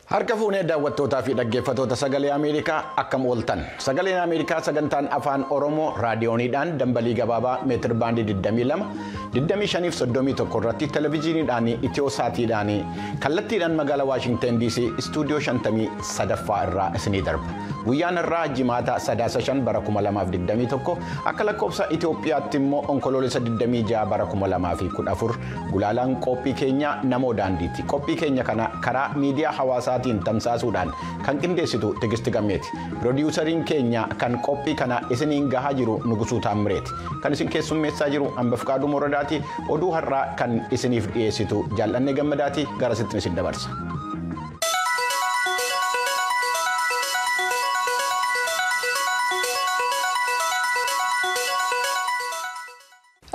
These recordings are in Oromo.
Harka fuunee daawwattootaa fi dhaggeeffattoota sagalee Ameerikaa akkam ooltan. Sagaleen Ameerikaa sagantaan afaan Oromoo raadiyooniidhaan dambalii gabaabaa meetir baandii 22 25 fi 31 irratti televezyiiniidhaan Itiyoosaatiidhaan kallattiidhaan magaalaa Waashingtan DC istuudiyoo 53ffaa irraa isinii darba. Guyyaan irraa jimaata 3 bara 2021 akka lakkoofsa Itoophiyaatti immoo onkoloolessa 26 bara 2014 gulaalaan qophii keenya namoo daandiitti. Qophii keenya kana karaa miidiyaa hawaasaa tamsaasuudhaan kan qindeessitu Tigisti Gammeeti. Piroodyuusariin keenya kan qophii kana isiniin gahaa jiru Nugusuu Taammireeti. Kan isin keessummeessaa jiru Ambafqaaduu Moradaati. Oduu har'aa kan isiniif dhiyeessitu Jaallannee Gammadaati. Garasitti isin dabarsa.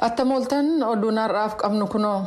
Attamooltan oduun har'aaf qabnu kunoo.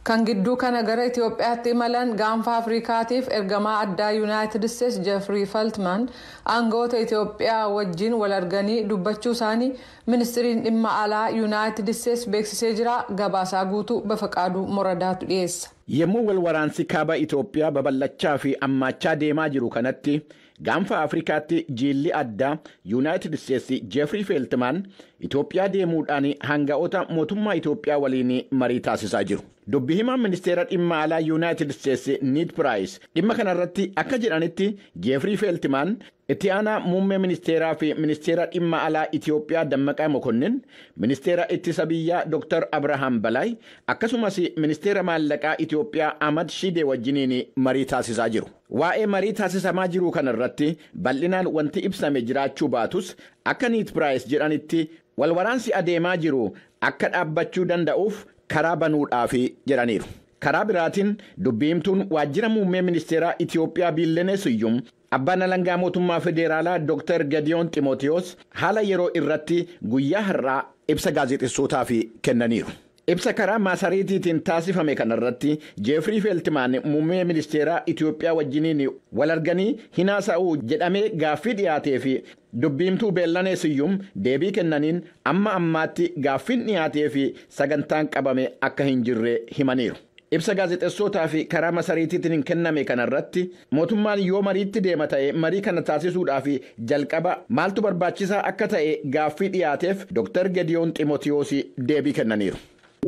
Kan gidduu kana gara Itoophiyaatti imalan gaanfa Afrikaatiif ergamaa addaa Yuunaayitid Steets Jeffrey Feltman aangawoota Itoophiyaa wajjin wal arganii dubbachuu isaanii ministiriin dhimma alaa Yuunaayitid Steets beeksisee jira. Gabaasaa guutuu Bafaqaaduu Moradaatu dhiyeessa. Yemmuu wal waraansi kaaba Itoophiyaa babal'achaa fi ammaachaa deemaa jiru kanatti gaanfa Afrikaatti jiilli addaa Yuunaayitid Steets Jeffrey Feltman Itoophiyaa deemuudhaan aangawoota mootummaa Itoophiyaa waliin marii taasisaa jiru. Dubbi himaan ministeera dhimma alaa Yuunaayitid Steets Ned Price dhimma kanarratti akka jedhanitti Jeffrey Feltman itti aanaa muummee ministeeraa fi ministeera dhimma alaa Itoophiyaa Dammaqaa Mokonnin, ministeera ittisa biyyaa Dr. Abrahaam Balay akkasumas ministeera maallaqaa Itoophiyaa Ahmad Shidee wajjiniin marii taasisaa jiru. Waa'ee marii taasisamaa jiru kanarratti bal'inaan wanti ibsame jiraachuu baatus akka Ned Price jedhanitti wal waraansi adeemaa jiru akka dhaabbachuu danda'uuf karaa banuudhaaf jedhaniiru. Karaa biraatiin dubbiimtuun waajjira muummee ministeeraa Itoophiyaa Biillenee Siyyum abbaan alangaa mootummaa federaalaa Dr. Gediyoon Ximootiyoos haala yeroo irratti guyyaa har'aa ibsa gaazexessootaaf kennaniiru. Ibsa karaa maasariitiitiin taasifame kanarratti Jeffrey Feltman muummee ministeeraa Itoophiyaa wajjiniin wal arganii hinaasa'uu jedhamee gaaffii dhiyaatee fi dubbiimtuu Biillenee Siyyum deebii kennaniin amma ammaatti gaaffiin dhiyaatee fi sagantaan qabame akka hin jirre himaniiru. Ibsa gaazexessootaa fi karaa maasariitiitiin kenname kanarratti mootummaan yoo mariitti deema ta'e marii kana taasisuudhaaf jalqaba maaltu barbaachisaa akka ta'e gaaffii dhiyaateef Dr. Gediyoon Ximootiyoos deebii kennaniiru.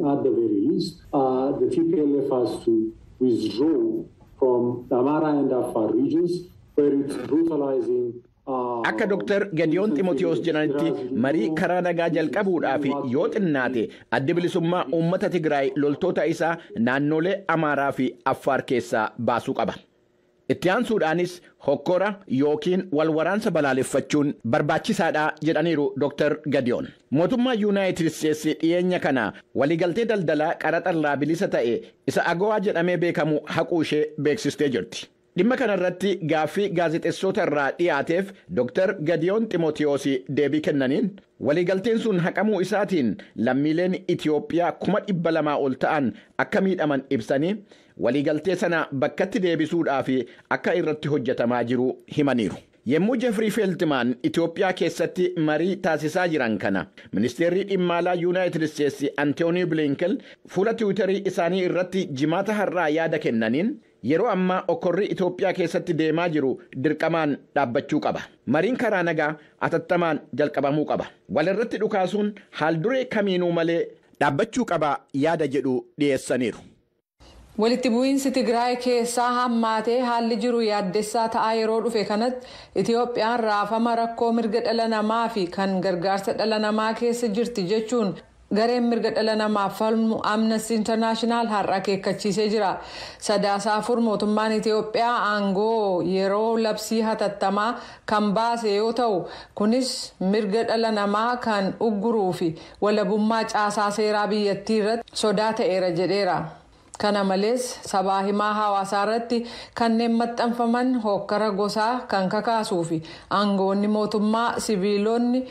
At the very least, the TPLF has to withdraw from the Amhara and Afar regions where it's brutalizing. Akka Dr. Gediyoon Ximootiyoos jedhanitti marii karaa nagaa jalqabuudhaaf yoo xinnaate adda bilisummaa uummata Tigraay loltoota isaa naannolee Amaaraa fi Affaar keessaa baasuu qaba. Itti aansuudhaanis hokkora yookiin wal waraansa balaaleffachuun barbaachisaadha jedhaniiru Dr. Gediyoon. Mootummaa Yuunaayitid Steets dhiyeenya kana waliigaltee daldalaa qaraxarraa bilisa ta'e isa AGOA jedhamee beekamu haquu ishee beeksistee jirti. Dhimma kanarratti gaaffii gaazexessoota irraa dhiyaateef Dr. Gediyoon Ximootiyoos deebii kennaniin waliigalteen sun haqamuu isaatiin lammiileen Itoophiyaa 200,000 ol ta'an akka miidhaman ibsanii waliigaltee sana bakkatti deebisuudhaaf akka irratti hojjetamaa jiru himaniiru. Yemmuu Jeffrey Feltman Itoophiyaa keessatti marii taasisaa jiran kana ministeerri dhimma alaa Yuunaayitid Steets Antoonii Blinken fuula Tiwiitarii isaanii irratti jimaata har'aa yaada kennaniin yeroo ammaa okkorri Itoophiyaa keessatti deemaa jiru dirqamaan dhaabbachuu qaba. Mariin karaa nagaa atattamaan jalqabamuu qaba. Walirratti dhukaasuun haalduree kamiinuu malee dhaabbachuu qaba yaada jedhu dhiyeessaniiru. Walitti bu'iinsi Tigraay keessaa hammaatee haalli jiru yaaddessaa ta'aa yeroo dhufe kanatti Itoophiyaan raafama rakkoo mirga dhala namaa fi kan gargaarsa dhala namaa keessa jirti jechuun gareen mirga dhala namaaf falmu Amnesty International har'a akeekkachiisee jira. Sadaasaa afur mootummaan Itoophiyaa aangoo yeroo labsii hatattamaa kan baase yoo ta'u kunis mirga dhala namaa kan ugguruu fi walabummaa caasaa seeraa biyyattii irratti sodaa ta'eera jedheera. Kana malees sabaa himaa hawaasaa irratti kanneen maxxanfaman hokkara gosaa kan kakaasuu fi aangoonni mootummaa siviilonni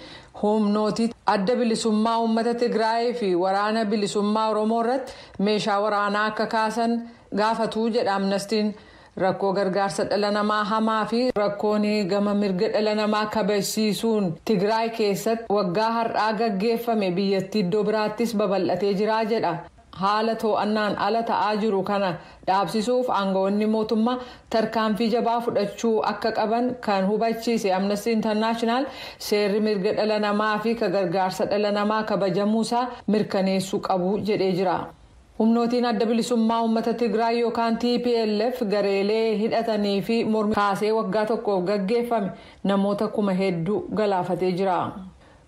humnooti adda bilisummaa uummata Tigraay fi waraana bilisummaa Oromoo irratti meeshaa waraanaa akka kaasan gaafatuu jedha Amnestiin. Rakkoo gargaarsa dhala namaa hamaa fi rakkoon gama mirga dhala namaa kabachiisuun Tigraay keessatti waggaa har'aa gaggeeffame biyyattii iddoo biraattis babal'atee jira jedha. haala to'annaan ala ta'aa jiru kana dhaabsisuuf aangawoonni mootummaa tarkaanfii jabaa fudhachuu akka qaban kan hubachiise Amnesty International seerri mirga dhala namaa fi gargaarsa dhala namaa kabajamuusaa mirkaneessuu qabu jedhee jira. humnootiin adda bilisummaa uummata Tigraay yookaan TPLF gareelee hidhatanii fi mormii kaasee waggaa tokkoof gaggeeffame namoota kuma hedduu galaafatee jira.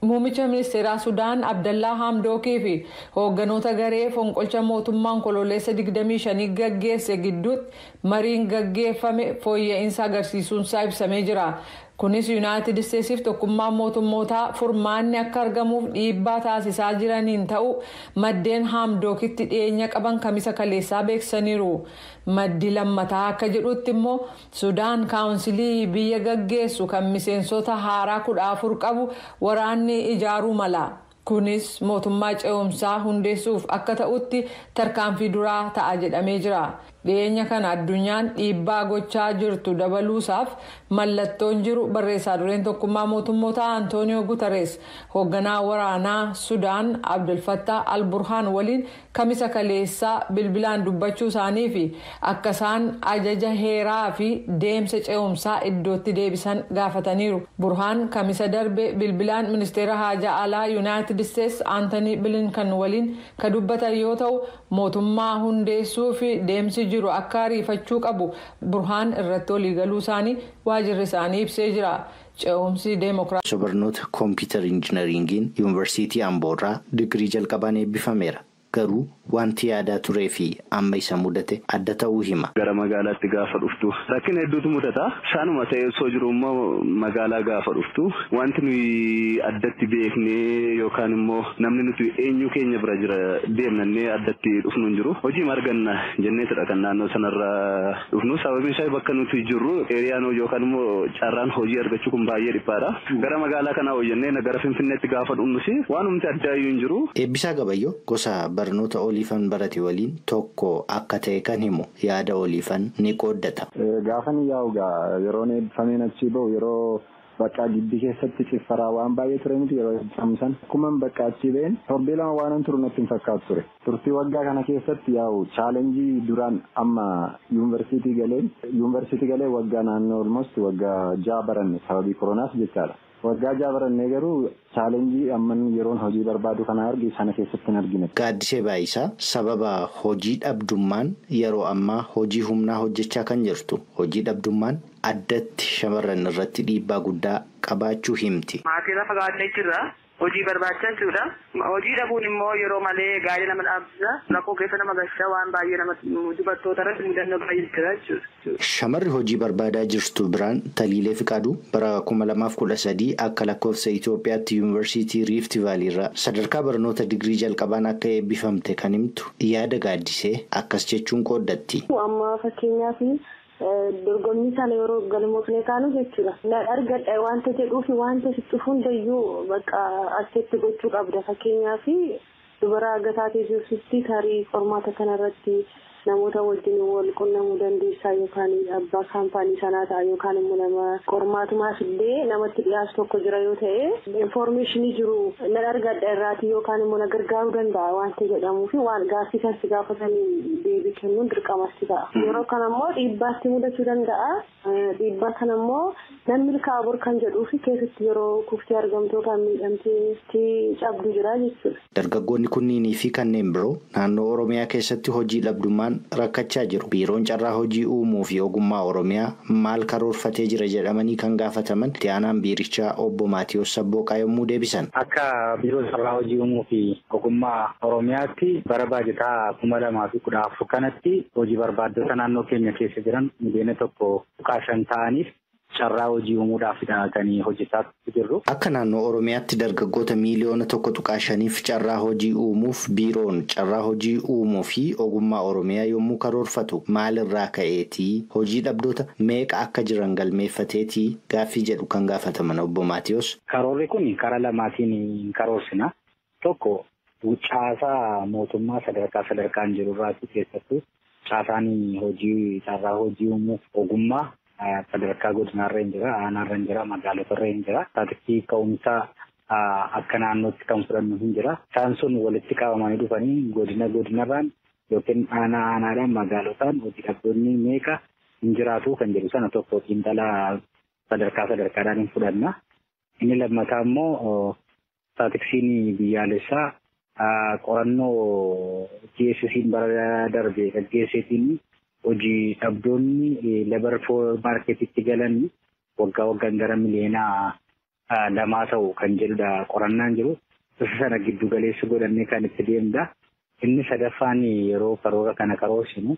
Muummicha ministeeraa Sudaan Abdallaa Hamdookii fi hoogganoota garee fonqolcha mootummaan kololeessa 25 gaggeesse gidduutti mariin gaggeeffame fooyya'insa agarsiisuunsaa ibsamee jira. Kunis Yuunaayitid Isteetsiif tokkummaa mootummootaa furmaanni akka argamuuf dhiibbaa taasisaa jiraniin ta'u maddeen Hamdookitti dhiyeenya qaban kamisa kaleessaa beeksisaniiru. Maddi lammataa akka jedhutti immoo Sudaan kaawunsilii biyya gaggeessu kan miseensota haaraa 14 qabu waraanni ijaaruu mala. Kunis mootummaa ce'umsaa hundeessuuf akka ta'utti tarkaanfii duraa ta'a jedhamee jira. Dhiyeenya kana addunyaan dhiibbaa gochaa jirtu dabaluusaaf mallattoon jiru barreessaa dureen tokkummaa mootummootaa Antooniyoo Guutarees hoogganaa waraanaa Sudaan Abdulfattah Al-Burhaan waliin kamisa kaleessaa bilbilaan dubbachuu isaanii fi akka isaan ajaja heeraa fi deemsa ce'umsaa iddootti deebisan gaafataniiru. Burhaan kamisa darbe bilbilaan ministeera haajaa alaa Yuunaayitid Isteets Aantanii Bilinkan waliin ka dubbatan yoo ta'u mootummaa hundeessuu fi deemsi jiru akka ariifachuu qabu Burhaan irratti waliigaluu isaanii waajirri isaanii ibsee jira. Ce'umsi deemokiraasii barnoota kompiitar injiinaringiin yuunivarsiitii Amboorraa digirii jalqabaan eebbifameera. Garuu wanti yaadaa turee fi amma isa mudate adda ta'uu hima. Gara magaalaatti gaafa dhuftu rakkina hedduutu mudata. Saanuma ta'ee osoo jiru immoo magaalaa gaafa dhuftu wanti nuyi addatti beeknee yookaan immoo namni nuti eenyu keenya bira jira deemnannee addatti dhufnu hin jiru. Hojii marganna jenneetudha kan naannoo sanarraa dhufnu. Sababiin isaa bakka nuti jirru eeriyaan yookaan immoo carraan hojii argachuu kun baay'ee dhiphaadha. Gara magaalaa kanaa hojjennee gara Finfinneetti gaafa dhufnus waanumti addaa iyyuu hin jiru. Eebbisaa Gabayyoo gosa barnoota Oliifan barate waliin tokko akka ta'e kan himu yaada Oliifan ni qooddata. Gaafan yaa'ugaa yeroon eebbifameen achi bahu yeroo bakka giddi keessatti ciffaraa waan baay'ee ture miti yeroo eebbifaman akkuma bakka achi ba'een torbee lama waan turu natti hin fakkaatu ture. Turtii waggaa kana keessatti yaa'u chaalenjii duraan amma yuunivarsiitii galee waggaa naannoo almost waggaa 6 baranne sababii koronaas jechaadha. Waggaa 6 barannee garuu chaalenjii amman yeroon hojii barbaadu kana argi sana keessatti hin argine. Gaaddisee Baayisaa sababa hojii dhabdummaan yeroo ammaa hojii humnaa hojjechaa kan jirtu. Hojii dhabdummaan addatti shamarran irratti dhiibbaa guddaa qabaachuu himti. Maatii lafa gaadhee jirra. Hojii barbaachaa jirudha. Hojii dhabuun immoo yeroo malee gaarii nama dhaabsisa. Rakkoo keessa nama gashaa waan baay'ee nama dubartoota irratti mudannoo baay'ee jira jechuudha. Shamarri hojii barbaadaa jirtu biraan Taliilee Fiqaaduu bara 2013 akka lakkoofsa Itoophiyaatti yuunivarsiitii Rift Vaalii irraa sadarkaa barnoota digirii jalqabaan akka eebbifamte kan himtu yaada gaaddisee akkas jechuun qooddatti. Amma fakkeenyaaf dorgommii sana yeroo galmoofnee kaanu jechuudha. Argadha wanta jedhuu fi wanta sitti hundayyuu bakka asitti gochuu qabda. Fakkeenyaaf dubara agataatee jirtutti tarii qormaata kanarratti namoota wajjin wal qunnamuu dandeessaa yookaan abbaa kaampaanii sanaa ta'a yookaan immoo nama qormaatumaas illee namatti dhiyaatu tokko jira yoo ta'e infoormeeshinii jiru nan argadha irraati yookaan immoo na gargaaruu danda'a wanta jedhamuu fi waan gaaffii kan si gaafatanii deebii kennuun dirqamasti ta'a. Yeroo kana immoo dhiibbaatti mudachuu danda'a. Dhiibbaa kana immoo nan milkaa'aa bor kan jedhuu fi keessatti yeroo kuftii argamtoo kan miidhamtee cabdu jira jechuudha. Dargaggoonni kunniinii fi kanneen biroo naannoo Oromiyaa keessatti hojii dhabdummaan rakkachaa jiru. Biiroon carraa hojii uumuu fi ogummaa Oromiyaa maal karoorfatee jira jedhamanii kan gaafataman itti aanaan biirichaa obbo Maatiyoos Sabbooqaa yommuu deebisan. Akka biiroo carraa hojii uumuu fi ogummaa Oromiyaatti bara baajataa 2014 kanatti hojii barbaaddota naannoo keenya keessa jiran miliyoona 1.5 ta'aniif carraa hojii uumuudhaaf hidhatanii hojjetaa jirru. Akka naannoo Oromiyaatti dargaggoota miliyoona 1.5 carraa hojii uumuuf biiroon carraa hojii uumuu fi ogummaa Oromiyaa yommuu karoorfatu maalirraa ka'eetii hojii dhabdoota meeqa akka jiran galmeeffateetii gaaffii jedhu kan gaafataman obbo Maatiyoos. Karoorri kun karaa lamaatiin karoorsina. Tokko caasaa mootummaa sadarkaan jiru irraatti keessattuu caasaan hojii carraa hojii uumuuf ogummaa sadarkaa godinaarra hin jira, aanaarra hin jira, magaalotarra hin jira. Taatee ka'umsa akka naannootti kan fudhannu hin jira. Isaan sun walitti qabamanii dhufanii godinarraan yookiin aanaadhaan magaalotaan hojii dhabdoonni meeqa hin jiraatu kan jedhu sana tokko xiinxalaa sadarkaadhaan hin fudhanna. Inni lammataa immoo staatiksiin biyyaalessaa qorannoo GSS'n bara darbe gaggeesseetiin hojii dhabdoonni labar maarketitti galan waggaan gara miliyoona 2 ta'u kan jedhudha qorannaan jiru. Isa sana giddu galeessa godhannee kan itti deemudha. Inni sadaffaan yeroo karoora kana karoorsinu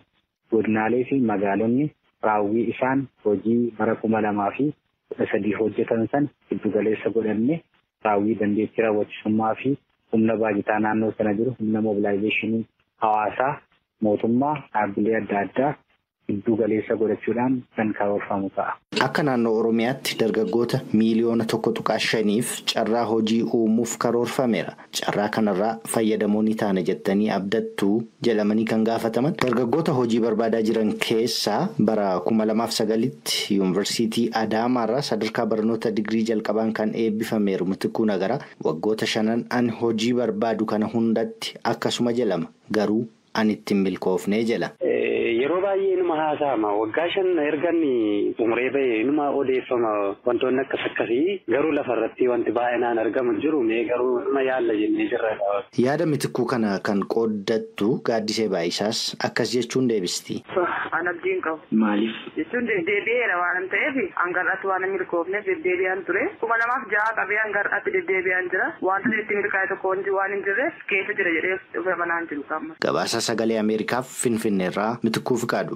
godinaalee fi magaalonni raawwii isaan hojii bara 2013 hojjetan san giddu galeessa godhannee raawwii dandeettii raawwachisummaa fi humna baajataa naannoo sana jiru humna mobilaayizeeshinii hawaasaa mootummaa dhaabbilee adda addaa giddu galeessa godhachuudhaan kan karoorfamu ta'a. Akka naannoo Oromiyaatti dargaggoota miliyoona 1.5f carraa hojii uumuuf karoorfameera. Carraa kanarraa fayyadamoo ni taana jettanii abdattuu jedhamanii kan gaafataman dargaggoota hojii barbaadaa jiran keessaa bara 2009tti yuunivarsiitii Adaamaarraa sadarkaa barnoota digirii jalqabaan kan eebbifameeru Mitikuu Nagaraa waggoota 5 ani hojii barbaadu kana hundatti akkasuma jedhama garuu ani ittiin milkoofnee jedha. Yeroo baay'ee numa haasa'ama waggaa 5 erganni umree bahee numa odeeffama wantoonni akkasii garuu lafarratti wanti baay'inaan argamu jiru mee garuu numa yaalla jennee jirra. Yaada Mitikuu kana kan qooddattu Gaaddisee Baayisaas akkas jechuun deebisti. Anabdiin qabu. Maaliif? Jechuun deddeebi'eera waan ta'eef hangarratti waan milkoofneef deddeebi'aan ture. 2006 qabee hangarratti deddeebi'aan jira. Wanta itti milkaa'e tokko waan hin jirreef keessa jira jedhee dhufe manaan jiru kamma. Gabaasa Sagalee Ameerikaaf Finfinneerraa Mitikuu Fiqaadu.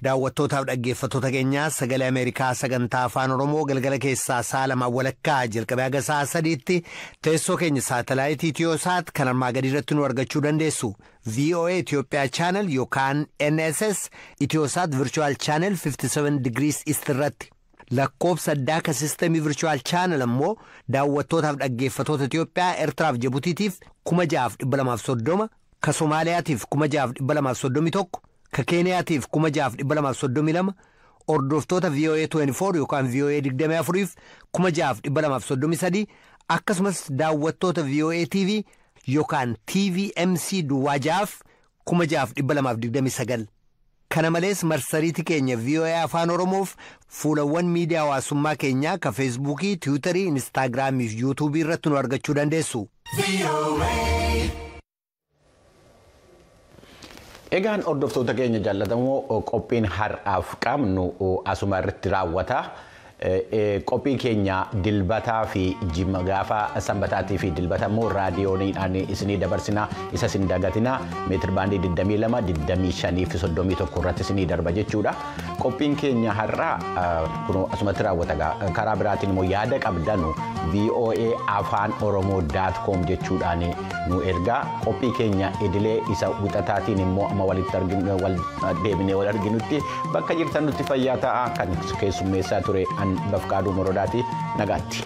daawwattootaaf dhaggeeffattoota keenyaa Sagalee Ameerikaa sagantaa afaan Oromoo galgala keessaa sa'a 2 walakkaa jalqabee haga sa'a 3tti teessoo keenya saatalaayitii Itiyoosaat kan armaa gadii irratti nu argachuu dandeessu. VOA Itoophiyaa Channel yookaan NSS Itiyoosaat Virtual Channel 57 degrees East irratti. Lakkoobsa addaa ka sistemii Virtual Channel ammoo daawwattootaaf dhaggeeffattoota Itoophiyaa Eertiraaf Jibutiitiif 6230 ka Somaaliyaatiif 6231 ka Keeniyaatiif 6232 ordoftoota VOA 24 yookaan VOA 24f 6233 akkasumas daawwattoota VOA TV yookaan TVMC duwwaajaaf 6229 kana malees marsariitii keenya VOA afaan Oromoof fuulawwan miidiyaa hawaasummaa keenyaa ka Feesbuukii, Tiwiitarii, Instaagiraamii fi Yuutuubii irratti nu argachuu dandeessu. Egaan hordoftoota keenya jaallatamoo qophiin har'aaf qabnu asuma irratti raawwata. Qophii keenya dilbataa fi jimma gaafa sanbataatii fi dilbata immoo raadiyooniidhaan isinii dabarsina isa isin dagatina meetir baandii 22 25 fi 31 irratti isinii darba jechuudha. Qophiin keenya har'aa kun asumatti raawwata. Karaa biraatiin immoo yaada qabdanu VOA afaan oromoo.com jechuudhaan nu ergaa. Qophii keenya idilee isa wixataatiin immoo amma walitti arginu wal deebinee wal arginutti bakka jirtan nutti fayyaa ta'a kan keessummeessaa ture. Bafqaaduu Morodaati nagaatti.